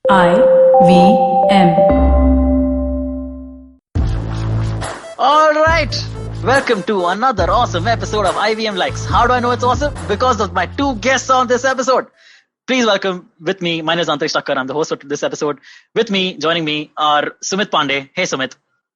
IVM. All right. Welcome to another awesome episode of IVM Likes. How do I know it's awesome? Because of my two guests on this episode. Please welcome with me. My name is Antrish Thakkar. I'm the host of this episode. With me, joining me are Sumit Pandey. Hey, Sumit.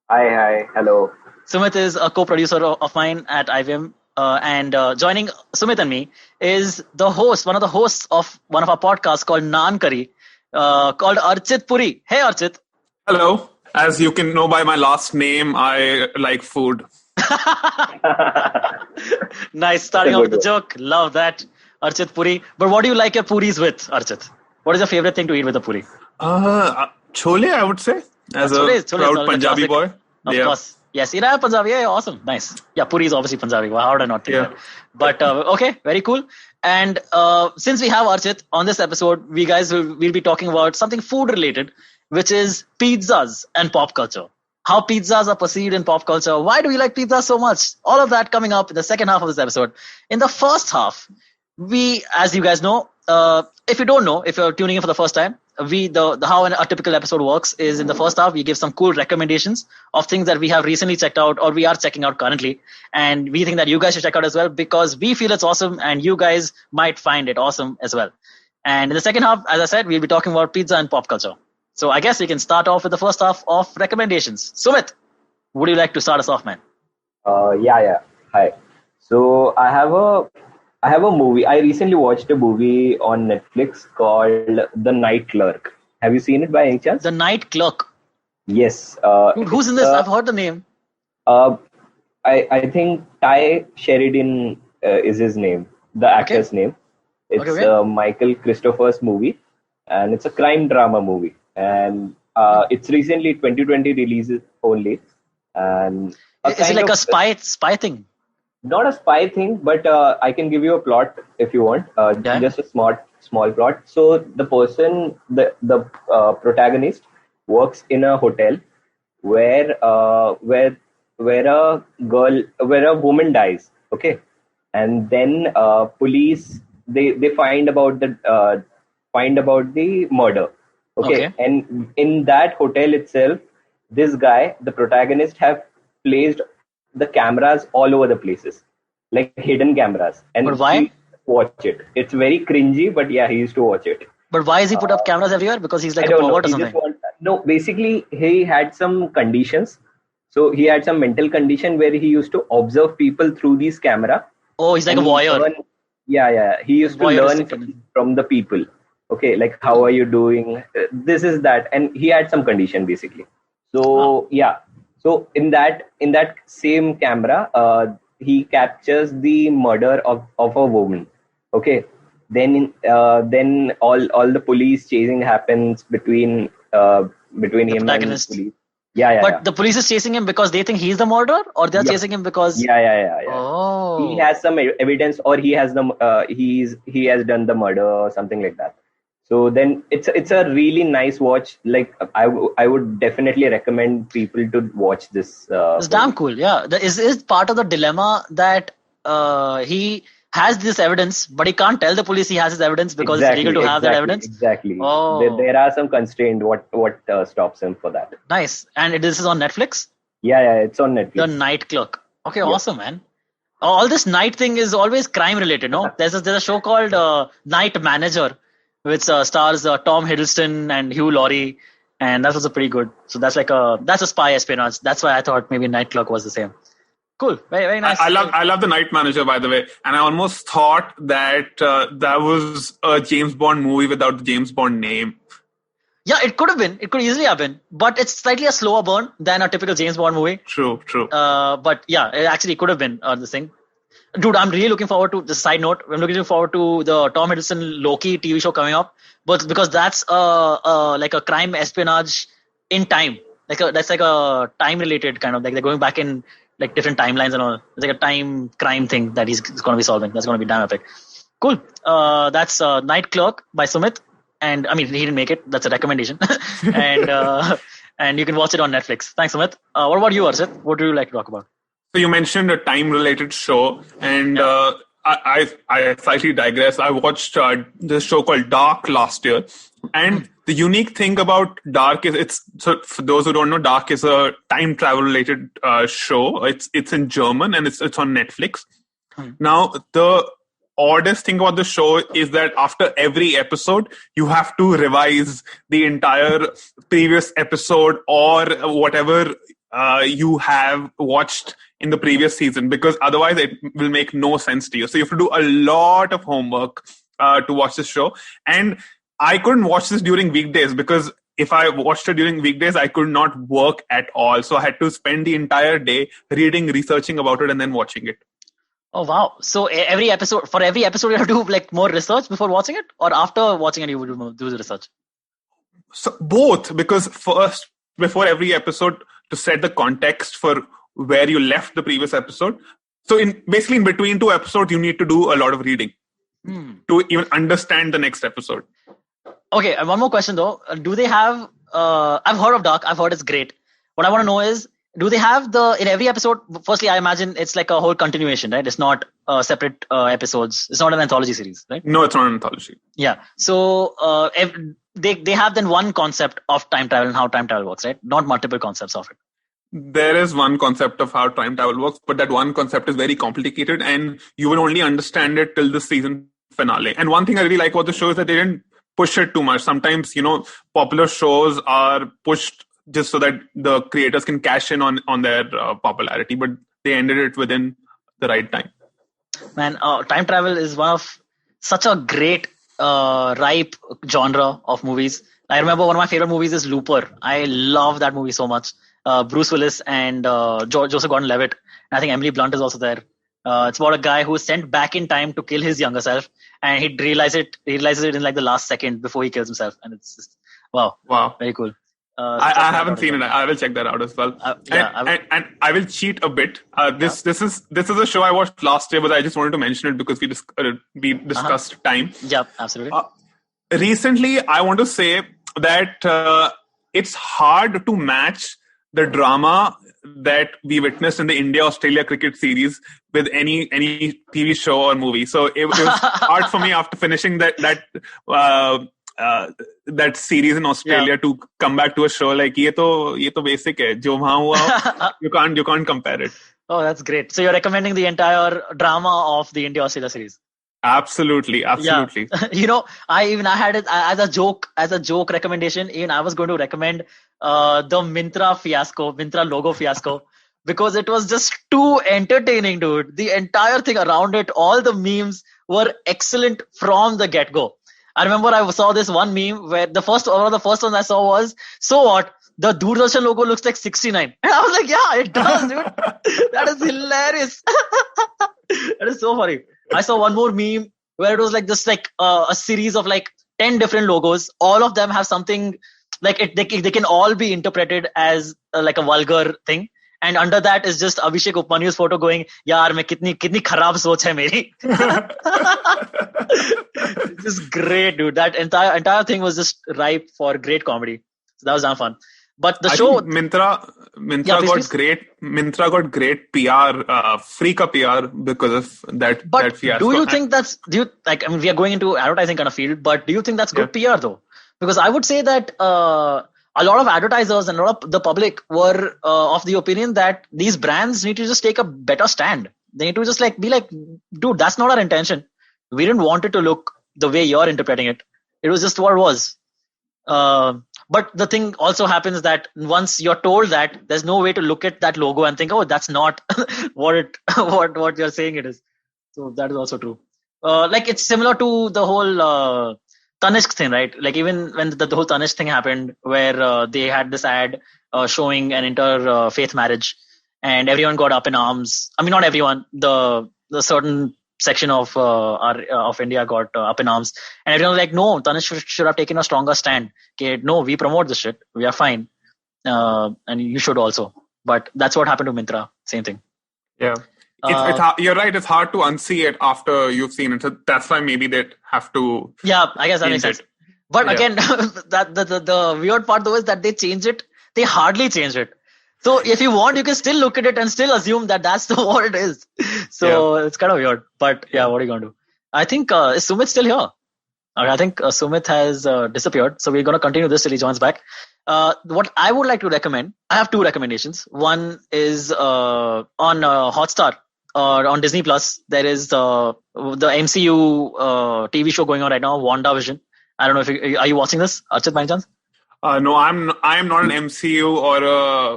Hi, hello. Sumit is a co-producer of mine at IVM. And joining Sumit and me is the host, one of the hosts of one of our podcasts called Naan Curry, called Archit Puri. Hey, Archit. Hello. As you can know by my last name, I like food. Nice. Starting off with the joke. Love that. Archit Puri. But what do you like your puris with, Archit? What is your favorite thing to eat with a puri? Chole, I would say. As Chole, a proud Punjabi boy. Of course. Yes, you know Punjabi. Yeah, awesome. Nice. Yeah, puri is obviously Punjabi. How did I not think that? But okay, very cool. And since we have Archit on this episode, we'll be talking about something food related, which is pizzas and pop culture. How pizzas are perceived in pop culture. Why do we like pizza so much? All of that coming up in the second half of this episode. In the first half, we, as you guys know, if you don't know, if you're tuning in for the first time, how a typical episode works is in the first half, we give some cool recommendations of things that we have recently checked out or we are checking out currently. And we think that you guys should check out as well because we feel it's awesome and you guys might find it awesome as well. And in the second half, as I said, we'll be talking about pizza and pop culture. So I guess we can start off with the first half of recommendations. Sumit, would you like to start us off, man? Yeah. Hi. So I have a movie. I recently watched a movie on Netflix called The Night Clerk. Have you seen it by any chance? The Night Clerk. Yes. Dude, who's in this? I've heard the name. I think Ty Sheridan is his name, the actor's name. It's Michael Christopher's movie, and it's a crime drama movie. And it's recently 2020 releases only. And is it like a spy thing? Not a spy thing, but I can give you a plot if you want. Just a small plot. So the person, the protagonist, works in a hotel where a woman dies. Okay, and then police they find about the murder. Okay, and in that hotel itself, this guy, the protagonist, have placed the cameras all over the places, like hidden cameras. And but why? He watch it. It's very cringy, but yeah, he used to watch it. But why is he put up cameras everywhere? Because he's like a pervert or something? No, basically, he had some conditions. So he had some mental condition where he used to observe people through these camera. Oh, he's like a voyeur. He used to learn from the people. Okay, like how are you doing? This is that. And he had some condition basically. So, So in that same camera, he captures the murder of a woman. Okay, then all the police chasing happens between him and the police. But the police is chasing him because they think he's the murderer, or they're chasing him because Oh, he has some evidence, or he has he has done the murder or something like that. So then it's a really nice watch. Like I would definitely recommend people to watch this. It's damn cool. Yeah, is part of the dilemma that he has this evidence, but he can't tell the police he has his evidence because it's illegal to have that evidence. Exactly. Oh. There are some constraints. What stops him for that? Nice. And this is on Netflix. Yeah, it's on Netflix. The Night Clerk. Okay, awesome, man. All this night thing is always crime related. No, there's a show called Night Manager, which stars Tom Hiddleston and Hugh Laurie, and that was pretty good. So that's a spy espionage. That's why I thought maybe Night Clerk was the same. Cool, very very nice. I love The Night Manager, by the way, and I almost thought that that was a James Bond movie without the James Bond name. Yeah, it could have been. It could easily have been, but it's slightly a slower burn than a typical James Bond movie. True. But yeah, it actually could have been this thing. Dude, I'm really looking forward to the side note. I'm looking forward to the Tom Hiddleston Loki TV show coming up, but because that's like a crime espionage in time, that's like a time related kind of like they're going back in like different timelines and all. It's like a time crime thing that he's going to be solving. That's going to be damn epic. Cool. That's Night Clerk by Sumit, and I mean he didn't make it. That's a recommendation, and you can watch it on Netflix. Thanks, Sumit. What about you, Arshit? What do you like to talk about? So you mentioned a time-related show, and I slightly digress. I watched this show called Dark last year, and the unique thing about Dark is so for those who don't know, Dark is a time travel related show. It's in German and it's on Netflix. Now the oddest thing about the show is that after every episode, you have to revise the entire previous episode or whatever you have watched in the previous season, because otherwise it will make no sense to you. So you have to do a lot of homework to watch this show. And I couldn't watch this during weekdays because if I watched it during weekdays, I could not work at all. So I had to spend the entire day reading, researching about it, and then watching it. Oh, wow. So for every episode, you have to do like more research before watching it, or after watching it, you would do the research? So both, because first, before every episode, to set the context for where you left the previous episode. So in between two episodes, you need to do a lot of reading to even understand the next episode. Okay, and one more question though. Do they have, I've heard of Dark, I've heard it's great. What I want to know is, do they have in every episode, firstly, I imagine it's like a whole continuation, right? It's not separate episodes. It's not an anthology series, right? No, it's not an anthology. Yeah. So they have then one concept of time travel and how time travel works, right? Not multiple concepts of it. There is one concept of how time travel works, but that one concept is very complicated and you will only understand it till the season finale. And one thing I really like about the show is that they didn't push it too much. Sometimes, popular shows are pushed just so that the creators can cash in on their popularity, but they ended it within the right time. Man, time travel is one of such a great, ripe genre of movies. I remember one of my favorite movies is Looper. I love that movie so much. Bruce Willis and Joseph Gordon-Levitt. And I think Emily Blunt is also there. It's about a guy who is sent back in time to kill his younger self, and he realizes it in like the last second before he kills himself. And it's just wow, very cool. I haven't seen it. I will check that out as well. And I will cheat a bit. This is a show I watched last year, but I just wanted to mention it because we discussed time. Yeah, absolutely. Recently, I want to say that it's hard to match the drama that we witnessed in the India-Australia cricket series with any TV show or movie. So it was hard for me after finishing that series in Australia to come back to a show like ye to basic hai jo wahan hua. You can't compare it. Oh, that's great. So you're recommending the entire drama of the India-Australia series? Absolutely. Yeah. I had it as a joke recommendation. Even I was going to recommend the Myntra logo fiasco, because it was just too entertaining, dude. The entire thing around it, all the memes were excellent from the get-go. I remember I saw this one meme where one of the first ones I saw was, so what? The Doordarshan logo looks like 69. And I was like, yeah, it does, dude. That is hilarious. That is so funny. I saw one more meme where it was like just like a series of like 10 different logos. All of them have something like they can all be interpreted as like a vulgar thing. And under that is just Abhishek Upmanyu's photo going, yaar, mein kitni kharab soch hai meri. It's just great, dude. That entire thing was just ripe for great comedy. So that was damn fun. But the show, Myntra got great PR, free ka PR because of that fiasco. Do you think we are going into advertising kind of field, but do you think that's good PR though? Because I would say that a lot of advertisers and a lot of the public were of the opinion that these brands need to just take a better stand. They need to just be like, dude, that's not our intention. We didn't want it to look the way you're interpreting it. It was just what it was. But the thing also happens that once you're told that, there's no way to look at that logo and think, oh, that's not what you're saying it is. So that is also true. It's similar to the whole Tanishq thing, right? Like even when the whole Tanishq thing happened, where they had this ad showing an interfaith marriage, and everyone got up in arms. I mean, not everyone. The certain section of India got up in arms, and everyone was like, no, Tanishq should have taken a stronger stand. Okay, no, we promote this shit. We are fine, and you should also. But that's what happened to Myntra. Same thing. Yeah. You're right. It's hard to unsee it after you've seen it. So that's why maybe they'd have to. Yeah, I guess that makes sense. But again, the weird part though is that they change it. They hardly change it. So if you want, you can still look at it and still assume that that's what it is. So it's kind of weird. But yeah, what are you going to do? I think, is Sumit still here? I think Sumit has disappeared. So we're going to continue this till he joins back. What I would like to recommend, I have two recommendations. One is on Hotstar or on Disney Plus. There is the MCU TV show going on right now, WandaVision. I don't know if are you watching this, Archit, by any chance? No, I'm not an MCU or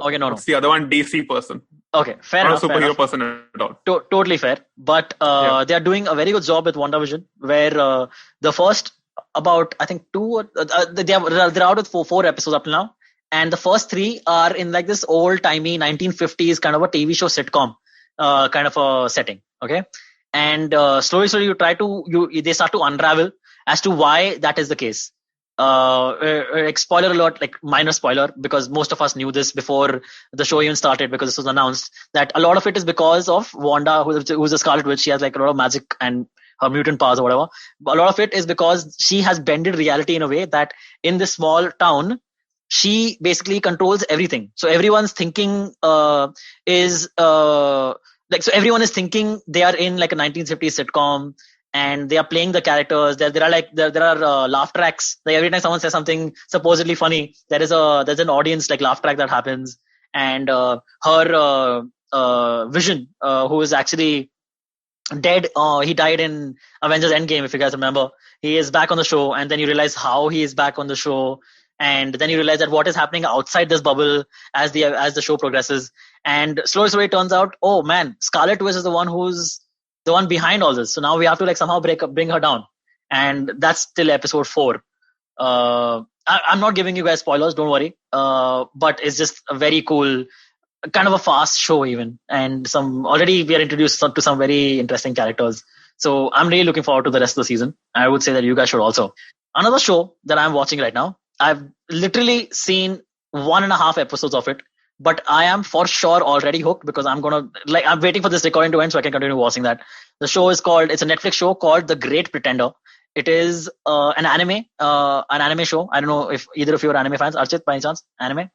okay, no. What's the other one? DC person. Okay, fair enough. Not a superhero person at all. Totally fair. But they are doing a very good job with WandaVision, where the first about, I think, they're out with four episodes up till now. And the first three are in like this old-timey 1950s kind of a TV show sitcom kind of a setting. Okay. And slowly they start to unravel as to why that is the case. Spoiler alert, like minor spoiler, because most of us knew this before the show even started, because this was announced, that a lot of it is because of Wanda, who's a Scarlet Witch. She has like a lot of magic and her mutant powers or whatever. But a lot of it is because she has bended reality in a way that in this small town, she basically controls everything. So everyone's thinking so everyone is thinking they are in like a 1950s sitcom, and they are playing the characters. There are laugh tracks. Like every time someone says something supposedly funny, there's an audience like laugh track that happens. And her Vision, who is actually dead, he died in Avengers Endgame, if you guys remember. He is back on the show, and then you realize how he is back on the show, and then you realize that what is happening outside this bubble as the show progresses. And slowly it turns out, oh man, Scarlet Witch is the one who's the one behind all this. So now we have to like somehow bring her down. And that's till episode 4. I'm not giving you guys spoilers, don't worry. But it's just a very cool, kind of a fast show even. And already we are introduced to some very interesting characters. So I'm really looking forward to the rest of the season. I would say that you guys should also. Another show that I'm watching right now, I've literally seen 1.5 episodes of it. But I am for sure already hooked, because I'm waiting for this recording to end so I can continue watching that. The show it's a Netflix show called The Great Pretender. It is an anime show. I don't know if either of you are anime fans. Archit, by any chance? Anime?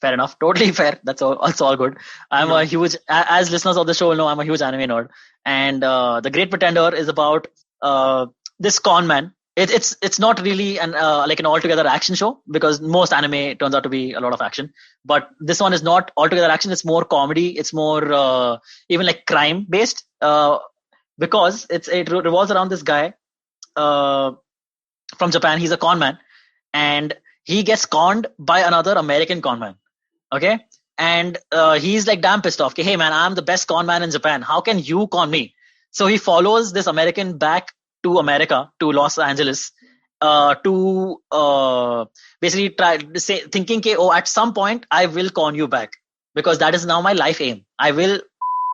Fair enough. Totally fair. That's all good. I'm a huge, as listeners of the show will know, I'm a huge anime nerd. And The Great Pretender is about this con man. It's not really an altogether action show, because most anime turns out to be a lot of action. But this one is not altogether action. It's more comedy. It's more even like crime based, because it revolves around this guy from Japan. He's a con man, and he gets conned by another American con man. Okay, and he's like damn pissed off. Okay, hey man, I'm the best con man in Japan. How can you con me? So he follows this American back to America, to Los Angeles, to basically thinking, at some point I will con you back, because that is now my life aim. I will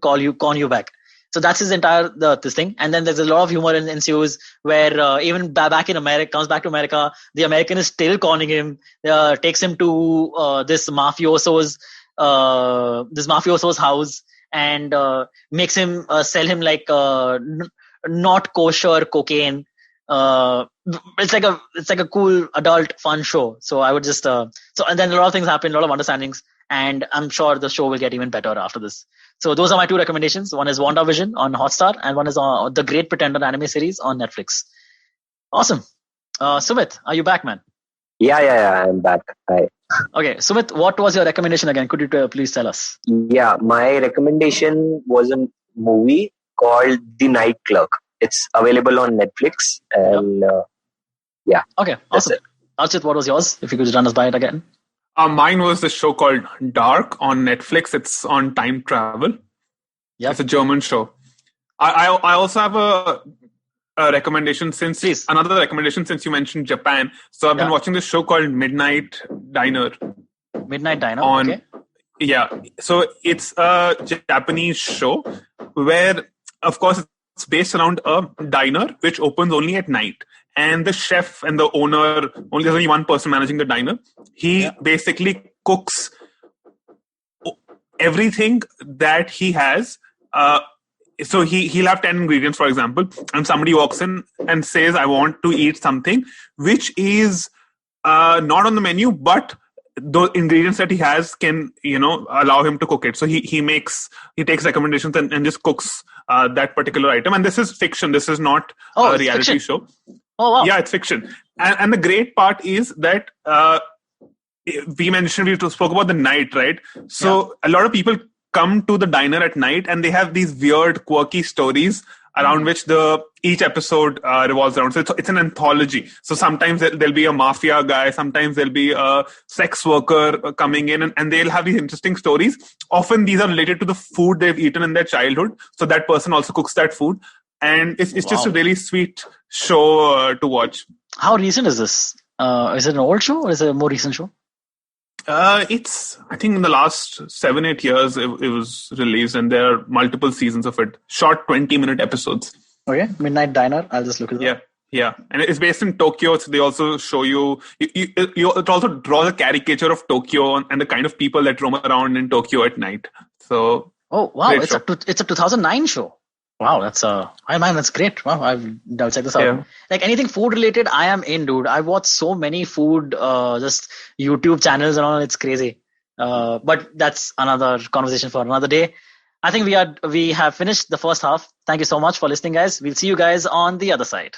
con you back. So that's his entire this thing. And then there's a lot of humor ensues, where even back in America, comes back to America, the American is still conning him, takes him to this mafioso's house, and makes him sell him like not kosher cocaine. It's like a cool adult fun show. So I would just and then a lot of things happen, a lot of understandings, and I'm sure the show will get even better after this. So those are my two recommendations. One is WandaVision on Hotstar, and one is on The Great Pretender anime series on Netflix. Awesome. Sumit, are you back, man? Yeah, I'm back. Hi. Okay, Sumit, what was your recommendation again? Could you please tell us? Yeah, my recommendation was a movie called The Night Clerk. It's available on Netflix, and yeah. Okay, awesome. Archit, what was yours? If you could run us by it again. Mine was the show called Dark on Netflix. It's on time travel. Yeah, it's a German show. I also have a recommendation since you mentioned Japan. So I've been watching this show called Midnight Diner. Midnight Diner. Okay. Yeah. So it's a Japanese show where, of course, it's based around a diner which opens only at night. And the chef and the owner, there's only one person managing the diner. He basically cooks everything that he has. So he'll have 10 ingredients, for example, and somebody walks in and says, I want to eat something which is not on the menu, but those ingredients that he has can, allow him to cook it. So he takes recommendations and just cooks that particular item. And this is fiction. This is not a reality show. Oh, wow. Yeah, it's fiction. And the great part is that we spoke about the night, right? So a lot of people come to the diner at night and they have these weird, quirky stories around which each episode revolves around. So it's an anthology. So sometimes there'll be a mafia guy, sometimes there'll be a sex worker coming in, and they'll have these interesting stories. Often these are related to the food they've eaten in their childhood. So that person also cooks that food. And it's just a really sweet show to watch. How recent is this? Is it an old show or is it a more recent show? It's, I think in the last 7-8 years it was released, and there are multiple seasons of it. Short 20-minute episodes. Okay, Midnight Diner. I'll just look at that. Yeah. And it's based in Tokyo, so they also show you it also draws a caricature of Tokyo and the kind of people that roam around in Tokyo at night. So, oh wow, it's a 2009 show. Wow, that's great. Wow, I'll check this out. Yeah. Like anything food related, I am in, dude. I watch so many food, just YouTube channels and all. It's crazy. But that's another conversation for another day. I think we have finished the first half. Thank you so much for listening, guys. We'll see you guys on the other side.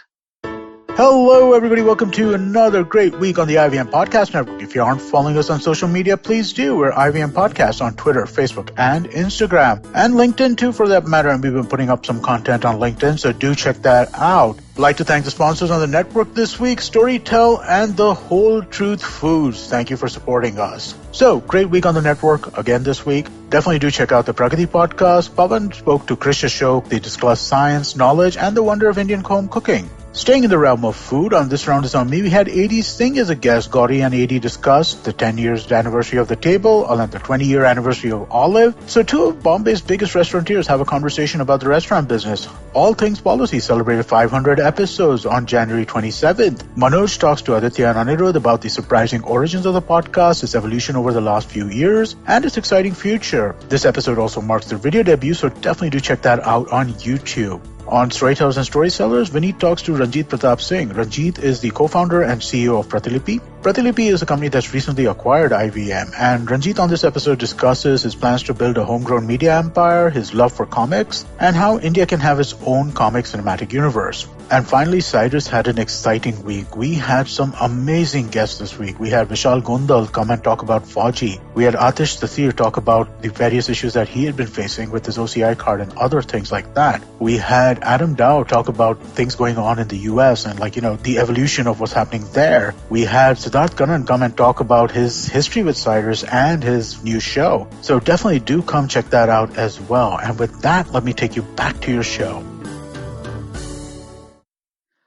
Hello, everybody. Welcome to another great week on the IVM Podcast Network. If you aren't following us on social media, please do. We're IVM Podcast on Twitter, Facebook, and Instagram, and LinkedIn too, for that matter. And we've been putting up some content on LinkedIn, so do check that out. I'd like to thank the sponsors on the network this week, Storytel and The Whole Truth Foods. Thank you for supporting us. So, great week on the network again this week. Definitely do check out the Pragati podcast. Pavan spoke to Krish Ashok. They discussed science, knowledge, and the wonder of Indian home cooking. Staying in the realm of food, on This Round Is On Me, we had A.D. Singh as a guest. Gauri and A.D. discussed the 10 years anniversary of The Table and the 20-year anniversary of Olive. So two of Bombay's biggest restaurateurs have a conversation about the restaurant business. All Things Policy celebrated 500 episodes on January 27th. Manoj talks to Aditya and Anirudh about the surprising origins of the podcast, its evolution over the last few years, and its exciting future. This episode also marks their video debut, so definitely do check that out on YouTube. On Storytellers and Storysellers, Vineet talks to Ranjit Pratap Singh. Ranjit is the co-founder and CEO of Pratilipi. Pratilipi is a company that's recently acquired IVM, and Ranjit on this episode discusses his plans to build a homegrown media empire, his love for comics, and how India can have its own comic cinematic universe. And finally, Cyrus had an exciting week. We had some amazing guests this week. We had Vishal Gondal come and talk about Fauji. We had Atish Tathir talk about the various issues that he had been facing with his OCI card and other things like that. We had Adam Dow talk about things going on in the US and the evolution of what's happening there. We had Siddharth Kannan come and talk about his history with Cyrus and his new show. So definitely do come check that out as well. And with that, let me take you back to your show.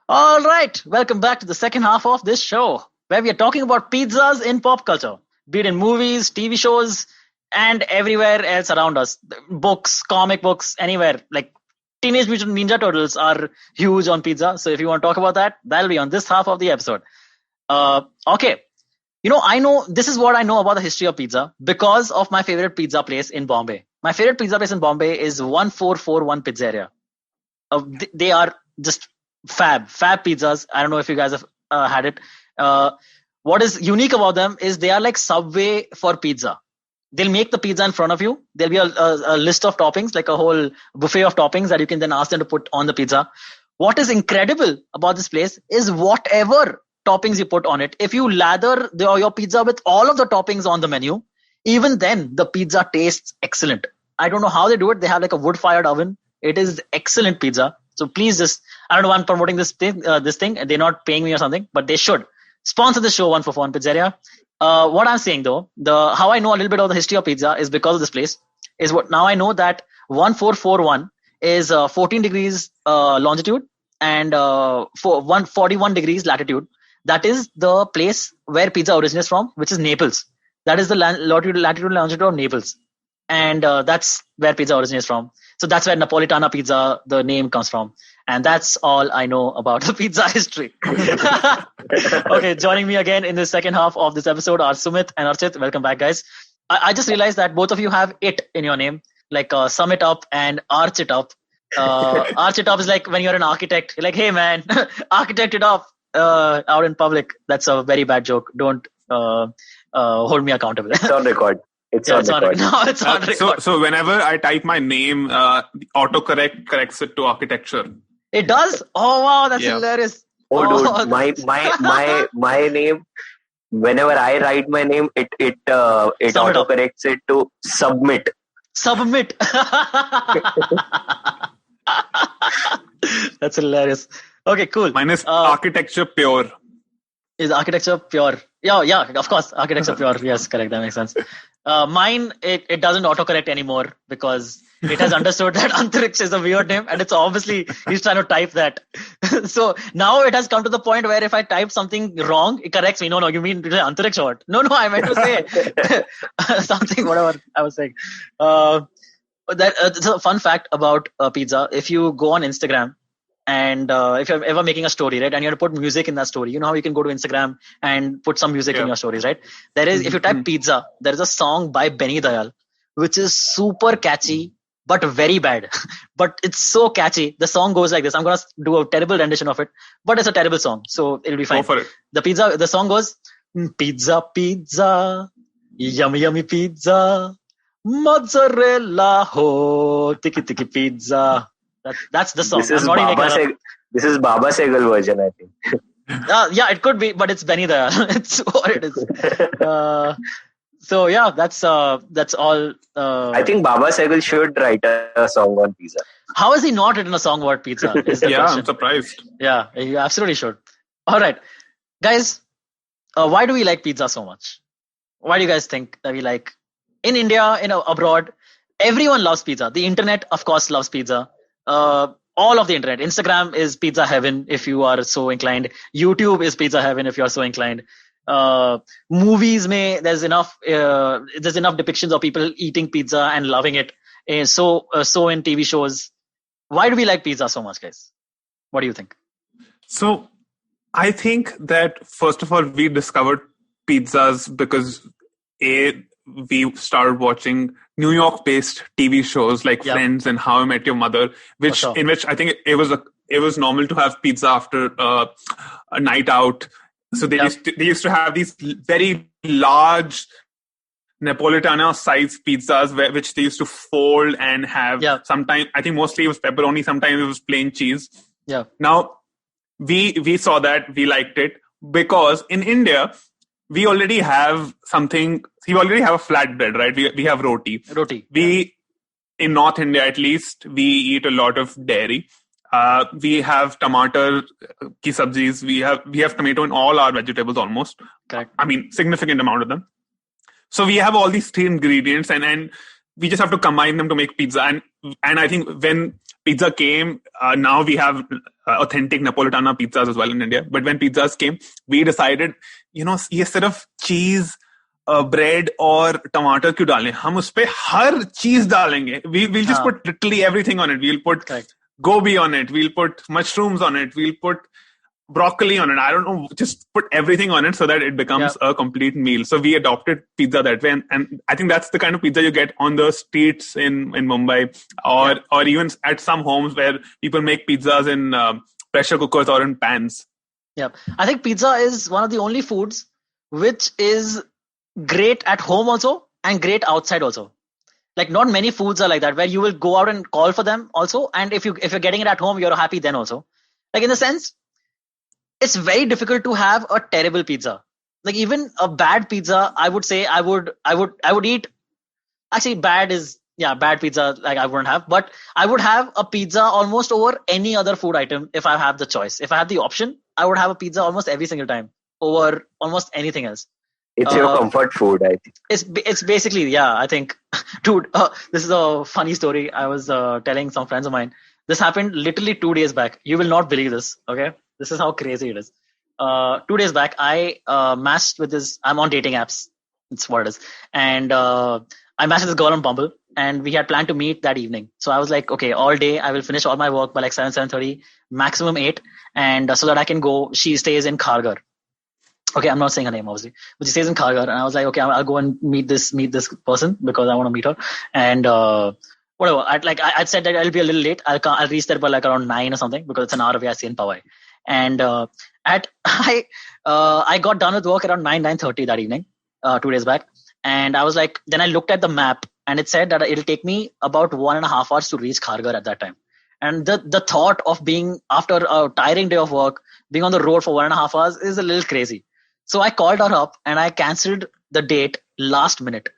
All right, welcome back to the second half of this show, where we are talking about pizzas in pop culture, be it in movies, TV shows, and everywhere else around us. Books, comic books, anywhere. Like Teenage Mutant Ninja Turtles are huge on pizza. So if you want to talk about that, that'll be on this half of the episode. Okay. I know this is what I know about the history of pizza because of my favorite pizza place in Bombay. My favorite pizza place in Bombay is 1441 Pizzeria. They are just fab pizzas. I don't know if you guys have had it. What is unique about them is they are like Subway for pizza. They'll make the pizza in front of you. There'll be a list of toppings, like a whole buffet of toppings that you can then ask them to put on the pizza. What is incredible about this place is whatever toppings you put on it, if you lather your pizza with all of the toppings on the menu, even then the pizza tastes excellent. I don't know how they do it. They have like a wood-fired oven. It is excellent pizza. So please I don't know why I'm promoting this thing. They're not paying me or something, but they should sponsor the show 141 Pizzeria. What I'm saying though, how I know a little bit of the history of pizza is because of this place. Now I know that 1441 is 14 degrees longitude and 141 degrees latitude. That is the place where pizza originates from, which is Naples. That is the latitude and longitude of Naples. And that's where pizza originates from. So that's where Napolitana pizza, the name comes from. And that's all I know about the pizza history. Okay, joining me again in the second half of this episode are Sumit and Archit. Welcome back, guys. I just realized that both of you have it in your name, like sum it up and arch it up. Arch it up is like when you're an architect. You're like, hey man, architect it up out in public. That's a very bad joke. Don't hold me accountable. It's on record. It's on record. No, it's on record. So whenever I type my name, autocorrect corrects it to architecture. It does? Oh wow, that's hilarious. Dude, my name. Whenever I write my name, it autocorrects it to submit. Submit. That's hilarious. Okay, cool. Mine is architecture pure. Is architecture pure? Yeah, of course. Architecture pure. Yes, correct. That makes sense. Mine, it doesn't autocorrect anymore because it has understood that Antariksh is a weird name and it's obviously he's trying to type that. So now it has come to the point where if I type something wrong, it corrects me. No, you mean to say Antariksh or what? No, I meant to say something, whatever I was saying. It's a fun fact about pizza. If you go on Instagram, and if you're ever making a story, right, and you have to put music in that story, you know how you can go to Instagram and put some music in your stories, right? There is, if you type pizza, there is a song by Benny Dayal, which is super catchy, but very bad. But it's so catchy. The song goes like this. I'm going to do a terrible rendition of it, but it's a terrible song. So it'll be fine. Go for it. The song goes, pizza, pizza, yummy, yummy pizza, mozzarella, ho, tiki, tiki pizza. That's the song. This is Baba Sehgal version, I think. Yeah, it could be, but it's Benny Dayal. It's what it is. So yeah, that's all. I think Baba Sehgal should write a song on pizza. How has he not written a song about pizza? I'm surprised. Yeah, you absolutely should. All right, guys, why do we like pizza so much? Why do you guys think that we like? In India, abroad, everyone loves pizza. The internet, of course, loves pizza. All of the internet. Instagram is pizza heaven if you are so inclined. YouTube is pizza heaven if you are so inclined. Movies there's enough depictions of people eating pizza and loving it. So in TV shows. Why do we like pizza so much, guys? What do you think? So I think that first of all, we discovered pizzas because we started watching New York-based TV shows like Friends and How I Met Your Mother, in which I think it was normal to have pizza after a night out. So they used to have these very large Napolitana-sized pizzas which they used to fold and have. Sometimes I think mostly it was pepperoni, sometimes it was plain cheese. Yeah. Now we saw that, we liked it because in India we already have something. We already have a flatbread, right? We have roti. In North India at least, we eat a lot of dairy. We have tomato ki sabzis. We have tomato in all our vegetables almost. Correct. I mean, significant amount of them. So we have all these three ingredients, and we just have to combine them to make pizza. And I think when pizza came, now we have authentic Napolitana pizzas as well in India. But when pizzas came, we decided, ये सिर्फ cheese, bread और टमाटर क्यों डालें? हम उस पे हर चीज डालेंगे. We'll just put literally everything on it. We'll put gobi on it. We'll put mushrooms on it. We'll put broccoli on it. I don't know. Just put everything on it so that it becomes a complete meal. So we adopted pizza that way. And I think that's the kind of pizza you get on the streets in Mumbai or even at some homes where people make pizzas in pressure cookers or in pans. Yeah. I think pizza is one of the only foods which is great at home also and great outside also. Like not many foods are like that where you will go out and call for them also. And if you're getting it at home, you're happy then also. Like in the sense, it's very difficult to have a terrible pizza. Like even a bad pizza, I would say I would eat. Actually, bad pizza, like I wouldn't have, but I would have a pizza almost over any other food item if I have the choice. If I had the option, I would have a pizza almost every single time over almost anything else. It's your comfort food, I think. It's basically, I think. Dude, this is a funny story. I was telling some friends of mine. This happened literally 2 days back. You will not believe this, okay? This is how crazy it is. 2 days back, I matched with this. I'm on dating apps. It's what it is. And I matched with this girl on Bumble. And we had planned to meet that evening. So I was like, okay, all day. I will finish all my work by like 7:30, maximum 8. And so that I can go. She stays in Kharghar. Okay, I'm not saying her name, obviously. But she stays in Kharghar. And I was like, okay, I'll go and meet this person because I want to meet her. And whatever. I'd said that I'll be a little late. I'll reach there by like around 9 or something because it's an hour away. I stay in Powai. And I got done with work around 9:30 that evening, 2 days back, and I was like, then I looked at the map and it said that it'll take me about 1.5 hours to reach Kharghar at that time. And the thought of being after a tiring day of work, being on the road for 1.5 hours is a little crazy. So I called her up and I cancelled the date last minute.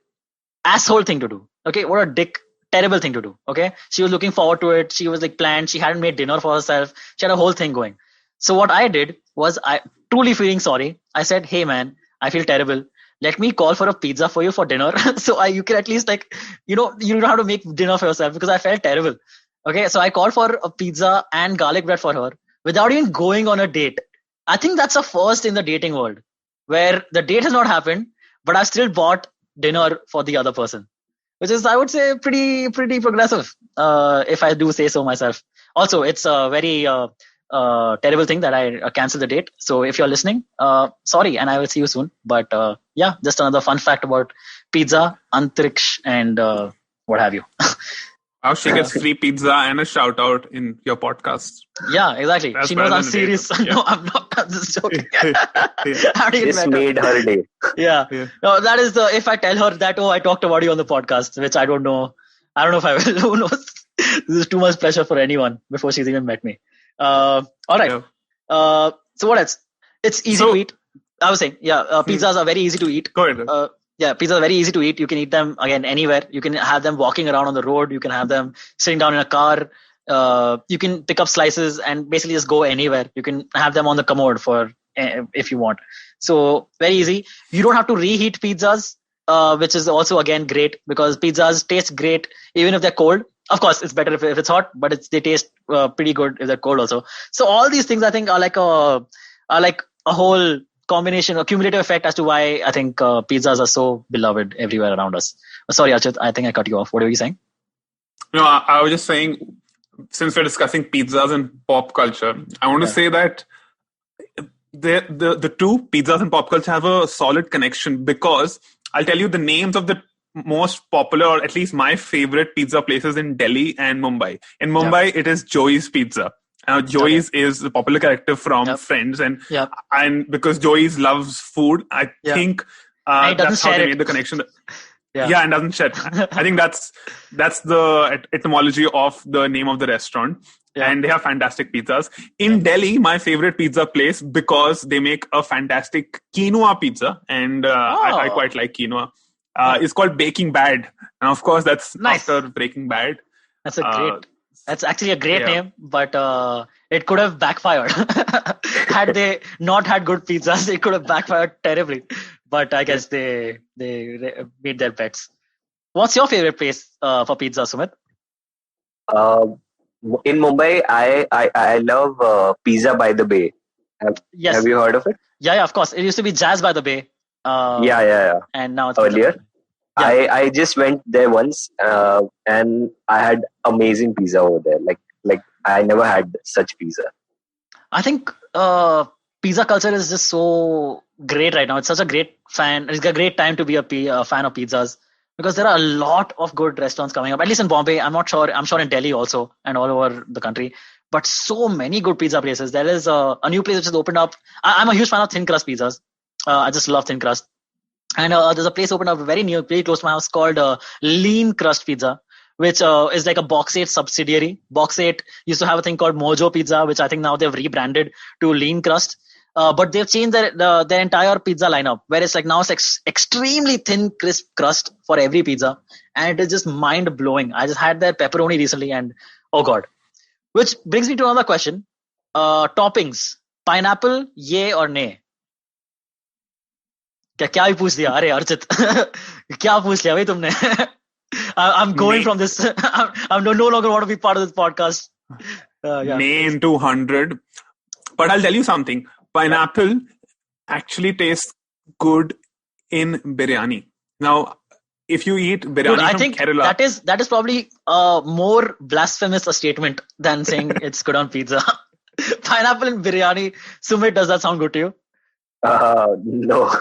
Asshole thing to do. Okay, what a terrible thing to do. Okay, she was looking forward to it. She was like planned. She hadn't made dinner for herself. She had a whole thing going. So what I did was, I truly feeling sorry. I said, hey man, I feel terrible. Let me call for a pizza for you for dinner. So you can at least you don't have to make dinner for yourself, because I felt terrible. Okay, so I called for a pizza and garlic bread for her without even going on a date. I think that's a first in the dating world, where the date has not happened, but I've still bought dinner for the other person, which is, I would say, pretty progressive, if I do say so myself. Also, it's a very terrible thing that I canceled the date. So if you're listening, sorry, and I will see you soon. But yeah, just another fun fact about pizza, Antriksh, and what have you. How she gets free pizza and a shout out in your podcast. Yeah, exactly. She knows I'm serious. Yeah. No, I'm not. I'm just joking. This made her day. Yeah. No, that is if I tell her that, I talked about you on the podcast, which I don't know. I don't know if I will. Who knows? This is too much pressure for anyone before she's even met me. All right. Yeah. So what else? It's easy to eat. I was saying, pizzas are very easy to eat. Go ahead. Yeah, pizzas are very easy to eat. You can eat them, again, anywhere. You can have them walking around on the road. You can have them sitting down in a car. You can pick up slices and basically just go anywhere. You can have them on the commode if you want. So very easy. You don't have to reheat pizzas, which is also, again, great, because pizzas taste great even if they're cold. Of course, it's better if it's hot, but they taste pretty good if they're cold also. So all these things, I think, are like a whole combination, a cumulative effect as to why I think pizzas are so beloved everywhere around us. Sorry, Archit, I think I cut you off. What were you saying? No, I was just saying, since we're discussing pizzas and pop culture, I want to say that the two, pizzas and pop culture, have a solid connection, because I'll tell you the names of the most popular, or at least my favorite pizza places in Delhi and Mumbai. In Mumbai, it is Joey's Pizza. Now, Joey's is the popular character from Friends, and because Joey's loves food, I think that's how they made the connection. And doesn't share. I think that's the etymology of the name of the restaurant. And they have fantastic pizzas. In Delhi, my favorite pizza place, because they make a fantastic quinoa pizza, and I quite like quinoa. It's called Baking Bad, and of course that's after Breaking Bad. That's actually a great name, but it could have backfired. Had they not had good pizzas, it could have backfired terribly. But I guess they made their bets. What's your favorite place for pizza, Sumit? In Mumbai, I love Pizza by the Bay. Have you heard of it? Yeah, of course. It used to be Jazz by the Bay. And now it's earlier. I just went there once, and I had amazing pizza over there. Like I never had such pizza. I think pizza culture is just so great right now. It's such a great It's a great time to be a fan of pizzas, because there are a lot of good restaurants coming up. At least in Bombay, I'm not sure. I'm sure in Delhi also, and all over the country. But so many good pizza places. There is a new place which has opened up. I'm a huge fan of thin crust pizzas. I just love thin crust. And there's a place opened up very close to my house called Lean Crust Pizza, which is like a Box 8 subsidiary. Box 8 used to have a thing called Mojo Pizza, which I think now they've rebranded to Lean Crust. But they've changed their entire pizza lineup, where it's like now it's extremely thin, crisp crust for every pizza. And it is just mind blowing. I just had their pepperoni recently, and oh God. Which brings me to another question. Toppings. Pineapple, yay or nay? क्या ही पूछ दिया अरे अर्चित क्या पूछ लिया भाई तुमने I'm going from this I'm no longer want to be part of this podcast. Nay in 200. But I'll tell you something. Pineapple actually tastes good in biryani. Now, if you eat biryani from I think Kerala, that is probably more blasphemous a statement than saying it's good on pizza. Pineapple in biryani. Sumit, does that sound good to you? No,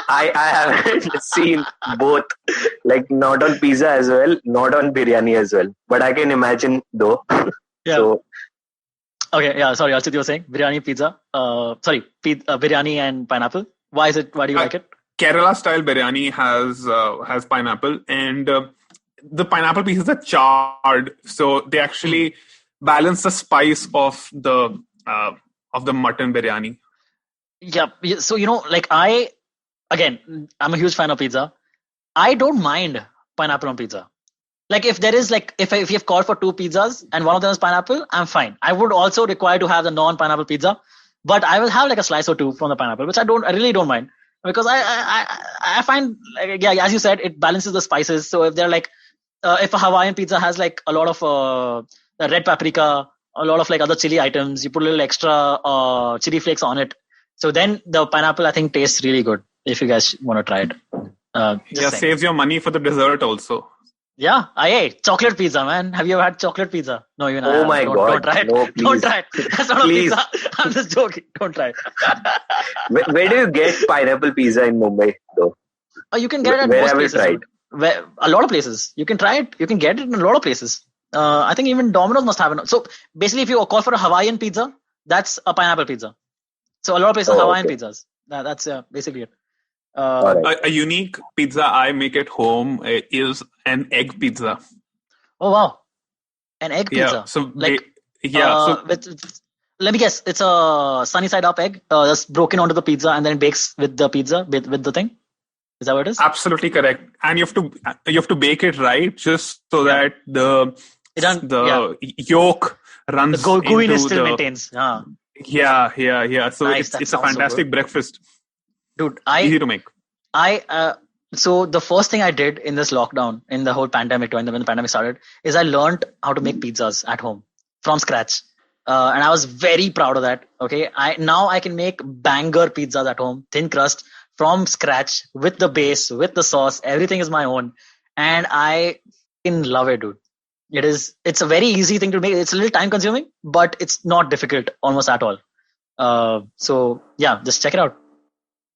I haven't seen both, like not on pizza as well, not on biryani as well, but I can imagine though. So Okay, yeah, sorry, Archit, you were saying biryani, pizza. Biryani and pineapple. Why is it? Why do you like it? Kerala style biryani has pineapple, and the pineapple pieces are charred, so they actually balance the spice of the mutton biryani. Yeah. So like I'm a huge fan of pizza. I don't mind pineapple on pizza. Like if there is like if you have called for 2 pizzas and one of them is pineapple, I'm fine. I would also require to have the non-pineapple pizza, but I will have like a slice or 2 from the pineapple, which I really don't mind, because I find, like, yeah, as you said, it balances the spices. So if they're like if a Hawaiian pizza has like a lot of red paprika, a lot of like other chili items, you put a little extra chili flakes on it. So then the pineapple, I think, tastes really good. If you guys want to try it, saves your money for the dessert also. Yeah, I ate chocolate pizza, man. Have you ever had chocolate pizza? No, you know. Oh my God! Don't try it. No, please. Don't try it. That's not Please. a pizza. I'm just joking. Don't try it. Where do you get pineapple pizza in Mumbai, though? You can get it at Where most have you places. tried? A lot of places. You can try it. You can get it in a lot of places. I think even Domino's must have it. So basically, if you call for a Hawaiian pizza, that's a pineapple pizza. So a lot of places have Hawaiian pizzas. That's basically it. Right. A unique pizza I make at home is an egg pizza. Oh wow, an egg pizza. Yeah. So like let me guess. It's a sunny side up egg that's broken onto the pizza and then it bakes with the pizza with the thing. Is that what it is? Absolutely correct. And you have to bake it right, just so that the yolk runs. The gooiness into still maintains. Yeah. So Nice, it's a fantastic breakfast. Dude, Easy to make. So the first thing I did in this lockdown, in the whole pandemic, when the pandemic started, is I learned how to make pizzas at home from scratch. And I was very proud of that. Okay. Now I can make banger pizzas at home, thin crust, from scratch, with the base, with the sauce. Everything is my own. And I love it, dude. It's a very easy thing to make. It's a little time consuming, but it's not difficult almost at all. So yeah, just check it out.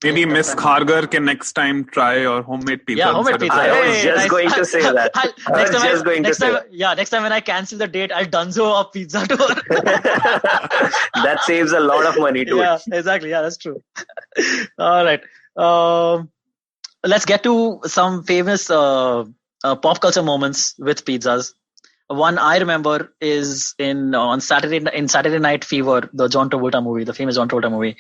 Maybe Miss Khargar can next time try your homemade pizza. Yeah, homemade pizza. I was just going to say that. Next time when I cancel the date, I'll dunzo a pizza to her. That saves a lot of money too. Yeah, exactly. Yeah, that's true. All right. Let's get to some famous pop culture moments with pizzas. One I remember is in Saturday Night Fever, the John Travolta movie, the famous John Travolta movie.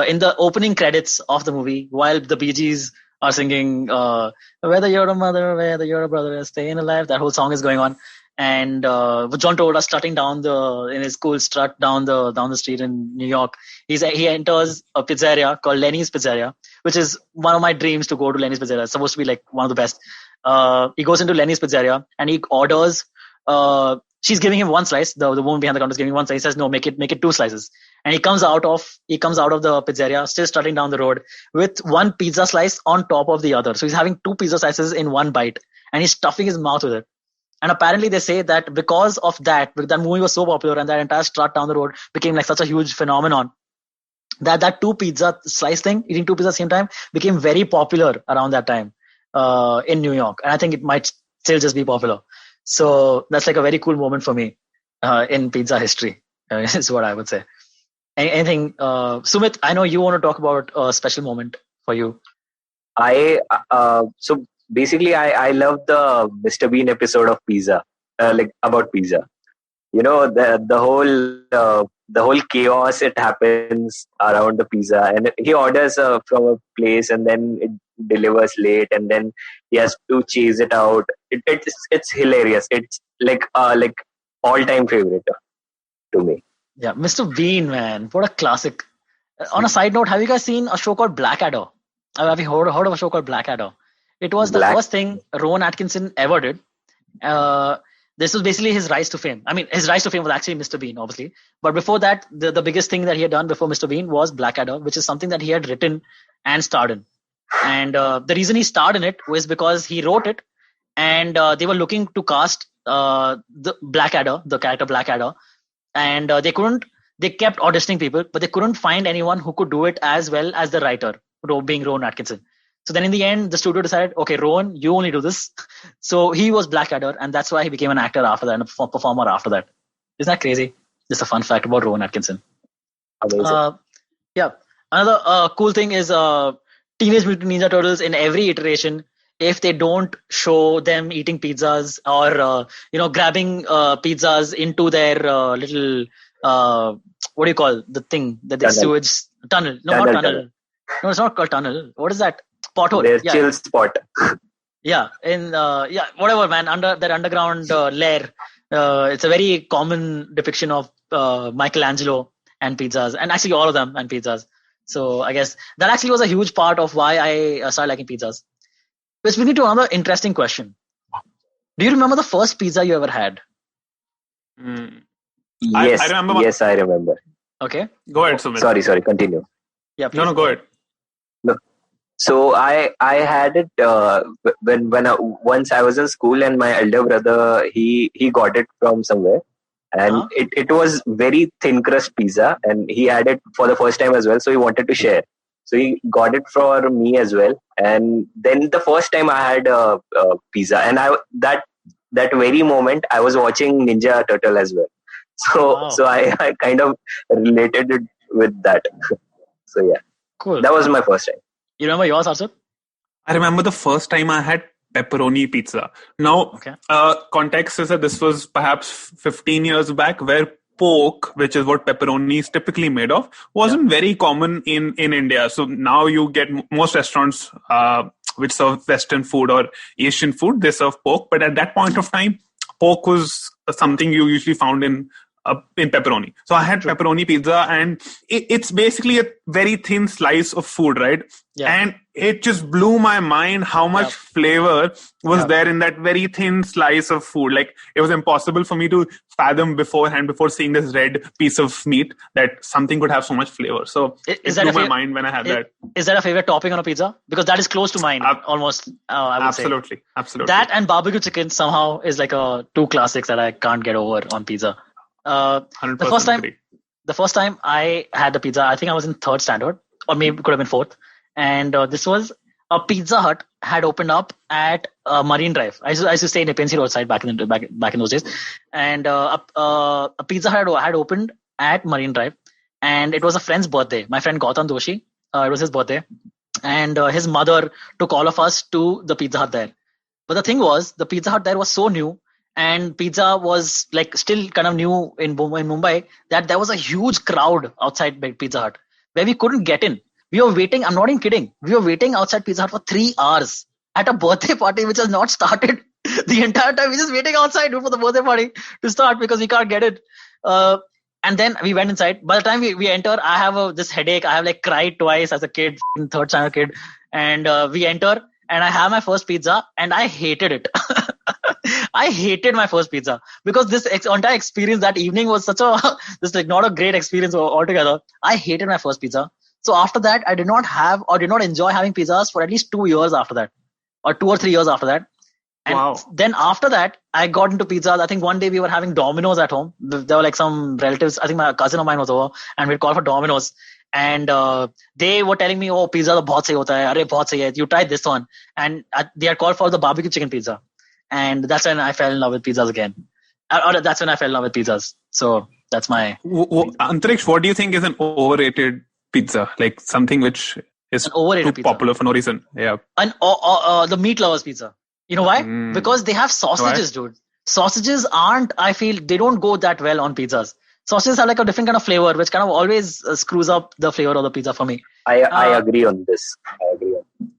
In the opening credits of the movie, while the Bee Gees are singing "Whether You're a Mother, Whether You're a Brother, Staying Alive," that whole song is going on, and John Travolta strutting in his cool strut down the street in New York. He enters a pizzeria called Lenny's Pizzeria, which is one of my dreams to go to Lenny's Pizzeria. It's supposed to be like one of the best. He goes into Lenny's Pizzeria and he orders. She's giving him one slice. The woman behind the counter is giving him one slice. He says, "No, make it 2 slices." And he comes out of the pizzeria, still strutting down the road with one pizza slice on top of the other. So he's having 2 pizza slices in one bite, and he's stuffing his mouth with it. And apparently they say that because of that movie was so popular and that entire strut down the road became like such a huge phenomenon, that 2 pizza slice thing, eating 2 pizzas at the same time, became very popular around that time in New York. And I think it might still just be popular. So that's like a very cool moment for me in pizza history, is what I would say. Anything, Sumit, I know you want to talk about a special moment for you. So basically I love the Mr. Bean episode of Pizza, like about pizza. You know, the whole chaos it happens around the pizza, and he orders from a place and then it delivers late, and then he has to chase it out. It's hilarious. It's like all-time favorite to me. Yeah, Mr. Bean, man, what a classic. On a side note, have you guys seen a show called Blackadder? Have you heard of a show called Blackadder? It was the first thing Rowan Atkinson ever did. This was basically his rise to fame. I mean, his rise to fame was actually Mr. Bean, obviously. But before that, the biggest thing that he had done before Mr. Bean was Blackadder, which is something that he had written and starred in. And the reason he starred in it was because he wrote it, and they were looking to cast the Blackadder, the character Blackadder, and they kept auditioning people, but they couldn't find anyone who could do it as well as the writer, being Rowan Atkinson. So then in the end, the studio decided, okay, Rowan, you only do this. So he was Blackadder, and that's why he became an actor after that and a performer after that. Isn't that crazy? Just a fun fact about Rowan Atkinson. Amazing. Yeah. Another cool thing is Teenage Mutant Ninja Turtles in every iteration. If they don't show them eating pizzas or grabbing pizzas into their little what do you call the thing that they sewage tunnel? No, not tunnel. No, it's not called tunnel. What is that? Pothole. Their chill spot. Yeah, whatever, man. Under that underground lair, it's a very common depiction of Michelangelo and pizzas, and actually all of them and pizzas. So I guess that actually was a huge part of why I started liking pizzas. Which brings me to another interesting question. Do you remember the first pizza you ever had? Yes, I remember. Yes, I remember. Okay. Go ahead, Sumit. Sorry, continue. Yeah, please. No, go ahead. No. So I had it when once I was in school, and my elder brother he got it from somewhere, and it was very thin crust pizza, and he had it for the first time as well, so he wanted to share. So he got it for me as well, and then the first time I had a pizza, and that very moment I was watching Ninja Turtle as well. So I kind of related it with that. So yeah, cool. That was my first time. You remember yours, Arshad? I remember the first time I had pepperoni pizza. Now, context is that this was perhaps 15 years back, where pork, which is what pepperoni is typically made of, wasn't very common in India. So now you get most restaurants which serve Western food or Asian food, they serve pork. But at that point of time, pork was something you usually found in pepperoni. So I had pepperoni pizza, and it's basically a very thin slice of food, right? Yeah. And it just blew my mind how much flavor was there in that very thin slice of food. Like, it was impossible for me to fathom beforehand, before seeing this red piece of meat, that something could have so much flavor. So it blew my mind when I had that. Is that a favorite topping on a pizza? Because that is close to mine, almost. I would say. Absolutely. That and barbecue chicken somehow is like two classics that I can't get over on pizza. The first time I had the pizza, I think I was in 3rd standard, or maybe it could have been 4th. And this was a Pizza Hut had opened up at Marine Drive. I used to stay in Nepean Sea Roadside back in those days. And a Pizza Hut had opened at Marine Drive. And it was a friend's birthday. My friend Gautam Doshi, it was his birthday. And his mother took all of us to the Pizza Hut there. But the thing was, the Pizza Hut there was so new, and pizza was like still kind of new in Mumbai, that there was a huge crowd outside Pizza Hut where we couldn't get in. We were waiting. I'm not even kidding. We were waiting outside Pizza Hut for 3 hours at a birthday party which has not started the entire time. We're just waiting outside for the birthday party to start because we can't get it. And then we went inside. By the time we enter, I have this headache. I have like cried twice as a kid, 3rd standard kid. And we enter, and I have my first pizza, and I hated it. I hated my first pizza because this entire experience that evening was not a great experience altogether. I hated my first pizza. So after that, I did not enjoy having pizzas for at least 2 years after that, or 2 or 3 years after that. And then after that, I got into pizzas. I think one day we were having Domino's at home. There were like some relatives. I think my cousin of mine was over, and we'd call for Domino's. And they were telling me, "Oh, pizza to bahut sahi hota hai. Arey, bahut sahi hai. You try this one." And they had called for the barbecue chicken pizza. And that's when I fell in love with pizzas again. Or that's when I fell in love with pizzas. So that's my... Antariksh, what do you think is an overrated pizza? Like something which is too popular for no reason. Yeah. The meat lovers pizza. You know why? Because they have sausages, dude. Sausages I feel, they don't go that well on pizzas. Sausages have like a different kind of flavor, which kind of always screws up the flavor of the pizza for me. I agree on this.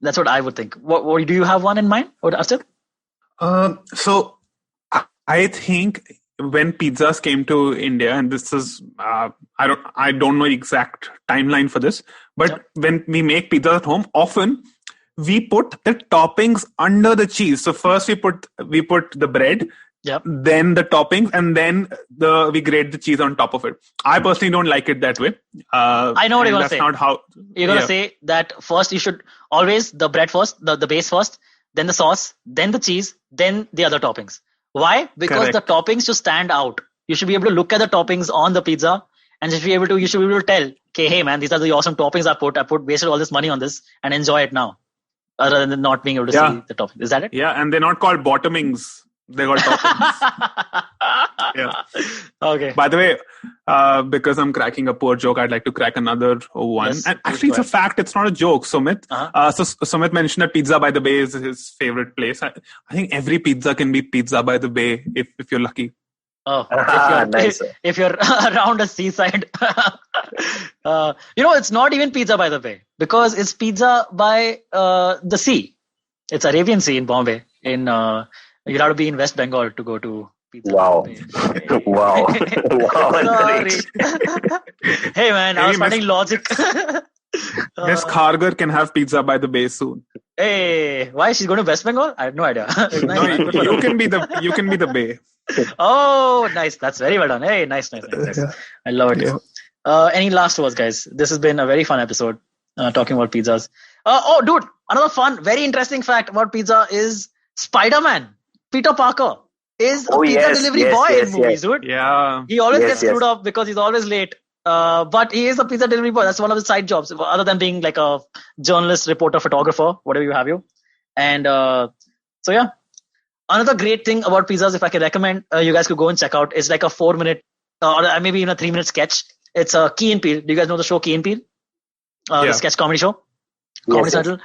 That's what I would think. What do you have one in mind? Or Ashdaq? So I think when pizzas came to India, and this is I don't know the exact timeline for this, but when we make pizzas at home, often we put the toppings under the cheese. So first we put the bread, then the toppings, and then we grate the cheese on top of it. I personally don't like it that way. I know what you're going to say. That's not how you're going to say that first you should always the bread first, the base first, then the sauce, then the cheese, then the other toppings. Why? Because the toppings should stand out. You should be able to look at the toppings on the pizza, and you should be able to tell, okay, hey man, these are the awesome toppings I wasted all this money on this, and enjoy it now, other than not being able to see the toppings. Is that it? Yeah, and they're not called bottomings. They're called toppings. Yeah. Okay. By the way, because I'm cracking a poor joke, I'd like to crack another one. Yes, and actually, it's a fact. It's not a joke, Sumit. So Sumit mentioned that Pizza by the Bay is his favorite place. I think every pizza can be Pizza by the Bay if you're lucky. Oh, Nice. if you're around a seaside. It's not even Pizza by the Bay because it's Pizza by the sea. It's Arabian Sea in Bombay. You'll have to be in West Bengal to go to Pizza. Wow. By the Bay. Wow. Wow. Sorry. Hey man, I was finding logic. Miss Khargar can have Pizza by the Bay soon. Hey, why she's going to West Bengal? I have no idea. No, you can be the Bay. Oh, nice. That's very well done. Hey, nice. I love it. Yeah. Any last words, guys? This has been a very fun episode talking about pizzas. Dude, another fun, very interesting fact about pizza is Spider-Man, Peter Parker, is a pizza delivery boy in movies, dude. Yeah. He always gets screwed up because he's always late. But he is a pizza delivery boy. That's one of his side jobs, other than being like a journalist, reporter, photographer, whatever you have you. And so, yeah. Another great thing about pizzas, if I can recommend, you guys could go and check out, is like a 4-minute or maybe even a 3-minute sketch. It's Key and Peele. Do you guys know the show Key and Peele? The sketch comedy show? Comedy Central,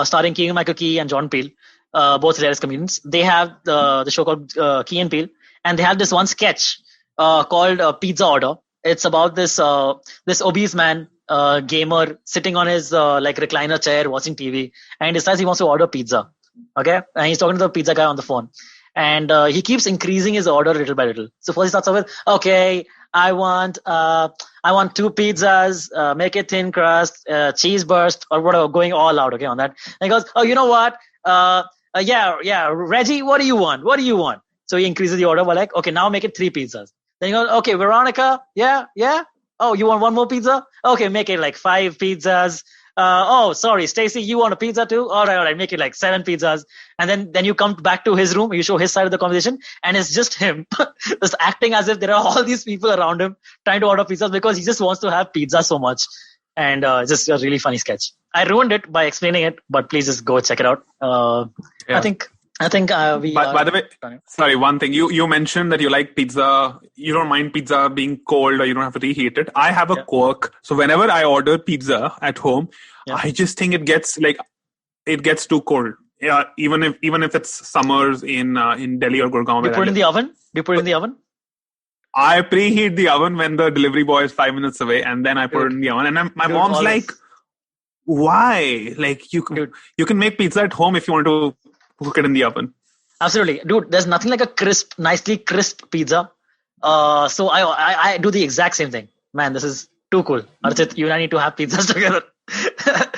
starring Keegan-Michael Key and Jordan Peele, both hilarious comedians. They have the show called Key and Peele, and they have this one sketch called Pizza Order. It's about this obese man, gamer, sitting on his recliner chair watching TV, and he decides he wants to order pizza. Okay, and he's talking to the pizza guy on the phone, and he keeps increasing his order little by little. So first he starts off with, "Okay, I want 2 pizzas, make it thin crust, cheese burst, or whatever," going all out, okay, on that. And he goes, "Oh, you know what? Yeah, Reggie, what do you want? What do you want?" So he increases the order by like, "Okay, now make it 3 pizzas." Then he goes, "Okay, Veronica, yeah. Oh, you want 1 more pizza? Okay, make it like 5 pizzas. Oh, sorry, Stacy, you want a pizza too? All right, make it like 7 pizzas." And then you come back to his room, you show his side of the conversation, and it's just him just acting as if there are all these people around him trying to order pizzas because he just wants to have pizza so much. And just a really funny sketch. I ruined it by explaining it, but please just go check it out. I think we. By the way, sorry, one thing. You mentioned that you like pizza. You don't mind pizza being cold, or you don't have to reheat it. I have a quirk. So whenever I order pizza at home, I just think it gets too cold. Yeah, even if it's summers in Delhi or Gurgaon. Do you put it in the oven? Do you put it in the oven? I preheat the oven when the delivery boy is 5 minutes away, and then I put it in the oven. And my mom's like, "Why? Like you can make pizza at home if you want to cook it in the oven." Absolutely, dude. There's nothing like a nicely crisp pizza. So I do the exact same thing. Man, this is too cool. Archit, you and I need to have pizzas together.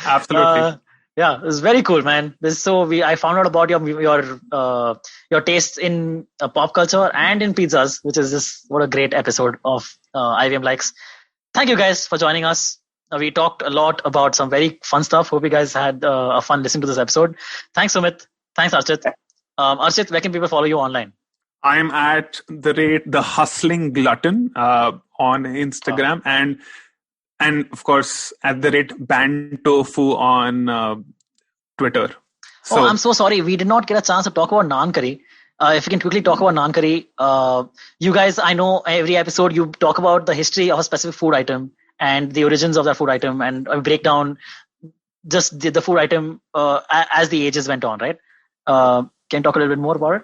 Absolutely. Yeah, it's very cool, man. I found out about your tastes in pop culture and in pizzas, which is just what a great episode of IVM Likes. Thank you guys for joining us. We talked a lot about some very fun stuff. Hope you guys had a fun listening to this episode. Thanks, Sumit. Thanks, Archit. Archit, where can people follow you online? I'm at the Hustling Glutton on Instagram and of course at @BannedTofu on Twitter. So, I'm so sorry. We did not get a chance to talk about naan curry. If we can quickly talk about naan curry. You guys, I know every episode you talk about the history of a specific food item and the origins of that food item and break down just the food item as the ages went on, right? Can you talk a little bit more about it?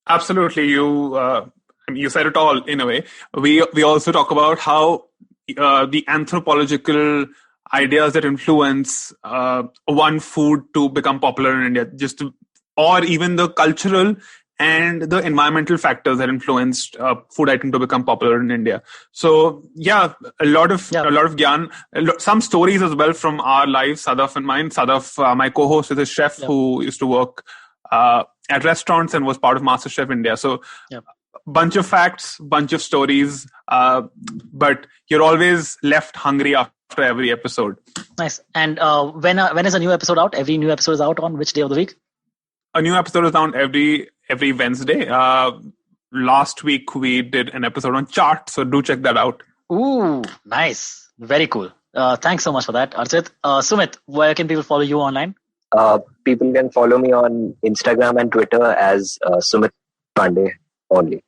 Absolutely. You said it all in a way. We also talk about how the anthropological ideas that influence one food to become popular in India, or even the cultural and the environmental factors that influenced food item to become popular in India. So a lot of gyan, some stories as well from our lives. Sadaf and mine. Sadaf, my co-host, is a chef who used to work at restaurants and was part of MasterChef India. So bunch of facts, bunch of stories, but you're always left hungry after every episode. Nice. And when is a new episode out? Every new episode is out on which day of the week? A new episode is out every Wednesday. Last week we did an episode on chart, so do check that out. Ooh, nice. Very cool. Thanks so much for that, Archit. Sumit, where can people follow you online? People can follow me on Instagram and Twitter as Sumit Pandey only.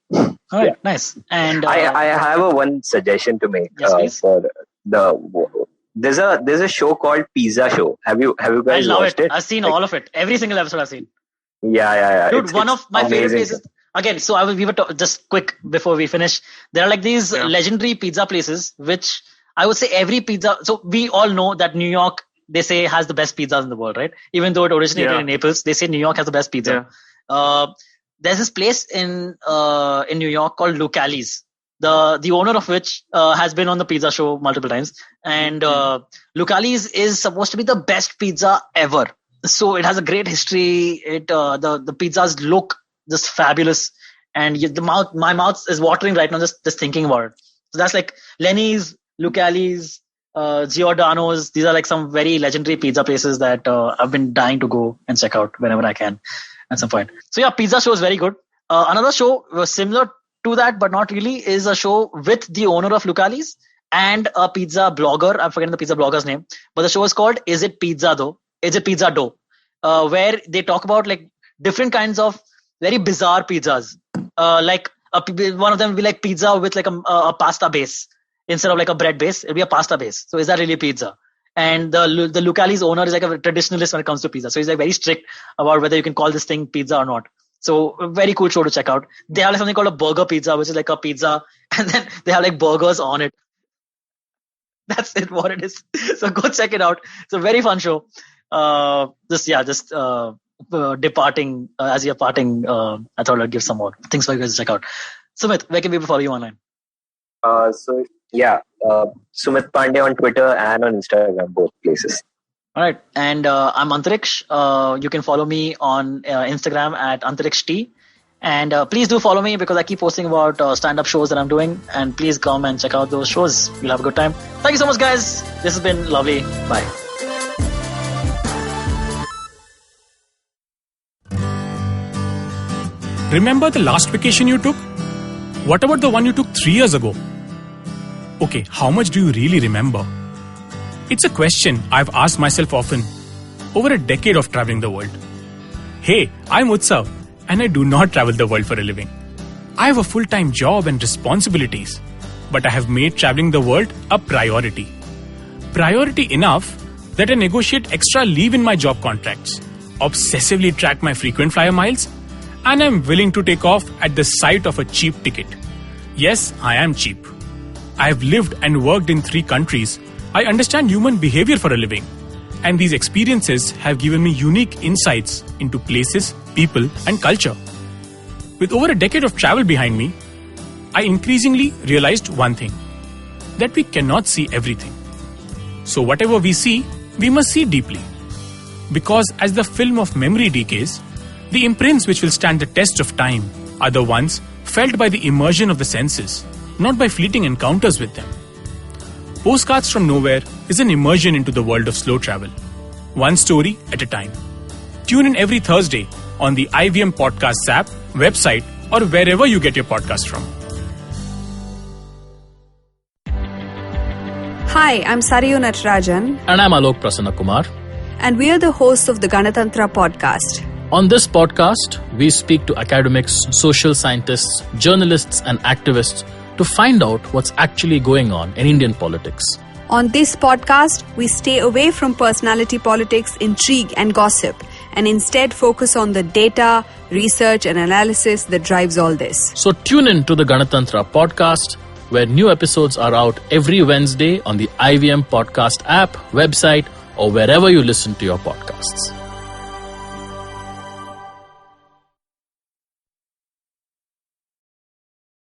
All right, nice. And I have one suggestion to make. Yes, for there's a show called Pizza Show. Have you guys watched it? I've seen all of it. Every single episode I've seen. Yeah. Dude, one of my favorite places. Again, so we were just quick before we finish. There are like these legendary pizza places, which I would say every pizza. So we all know that New York, they say, has the best pizzas in the world, right? Even though it originated in Naples, they say New York has the best pizza. There's this place in New York called Lucali's. The owner of which has been on the Pizza Show multiple times, and Lucali's is supposed to be the best pizza ever. So it has a great history. The pizzas look just fabulous, and my mouth is watering right now just thinking about it. So that's like Lenny's, Lucali's, Giordano's. These are like some very legendary pizza places that I've been dying to go and check out whenever I can at some point. So yeah, Pizza Show is very good. Another show similar to that, but not really, is a show with the owner of Lucali's and a pizza blogger. I'm forgetting the pizza blogger's name, but the show is called Is It Pizza Dough? Where they talk about like different kinds of very bizarre pizzas. Like one of them will be like pizza with like a pasta base instead of like a bread base. It'll be a pasta base. So is that really pizza? And the Lucali's owner is like a traditionalist when it comes to pizza. So he's like very strict about whether you can call this thing pizza or not. So a very cool show to check out. They have like something called a burger pizza, which is like a pizza, and then they have like burgers on it. That's it, what it is. So go check it out. It's a very fun show. Departing as you're parting, I thought I'd give some more things for you guys to check out. Sumit, where can people follow you online? Sumit Pandey on Twitter and on Instagram, both places. All right, and I'm Antariksh. You can follow me on Instagram at AntarikshT. And please do follow me because I keep posting about stand-up shows that I'm doing. And please come and check out those shows. You'll have a good time. Thank you so much, guys. This has been lovely. Bye. Remember the last vacation you took? What about the one you took 3 years ago? Okay, how much do you really remember? It's a question I've asked myself often over a decade of traveling the world. Hey, I'm Utsav and I do not travel the world for a living. I have a full-time job and responsibilities, but I have made traveling the world a priority. Priority enough that I negotiate extra leave in my job contracts, obsessively track my frequent flyer miles, and I'm willing to take off at the sight of a cheap ticket. Yes, I am cheap. I have lived and worked in 3 countries. I understand human behavior for a living. And these experiences have given me unique insights into places, people, and culture. With over a decade of travel behind me, I increasingly realized one thing, that we cannot see everything. So whatever we see, we must see deeply. Because as the film of memory decays, the imprints which will stand the test of time are the ones felt by the immersion of the senses, not by fleeting encounters with them. Postcards from Nowhere is an immersion into the world of slow travel, one story at a time. Tune in every Thursday on the IVM Podcasts app, website, or wherever you get your podcast from. Hi, I'm Sarayu Natarajan. And I'm Alok Prasanna Kumar. And we are the hosts of the Ganatantra podcast. On this podcast, we speak to academics, social scientists, journalists, and activists to find out what's actually going on in Indian politics. On this podcast, we stay away from personality politics, intrigue, and gossip, and instead focus on the data, research, and analysis that drives all this. So tune in to the Ganatantra podcast, where new episodes are out every Wednesday on the IVM Podcast app, website, or wherever you listen to your podcasts.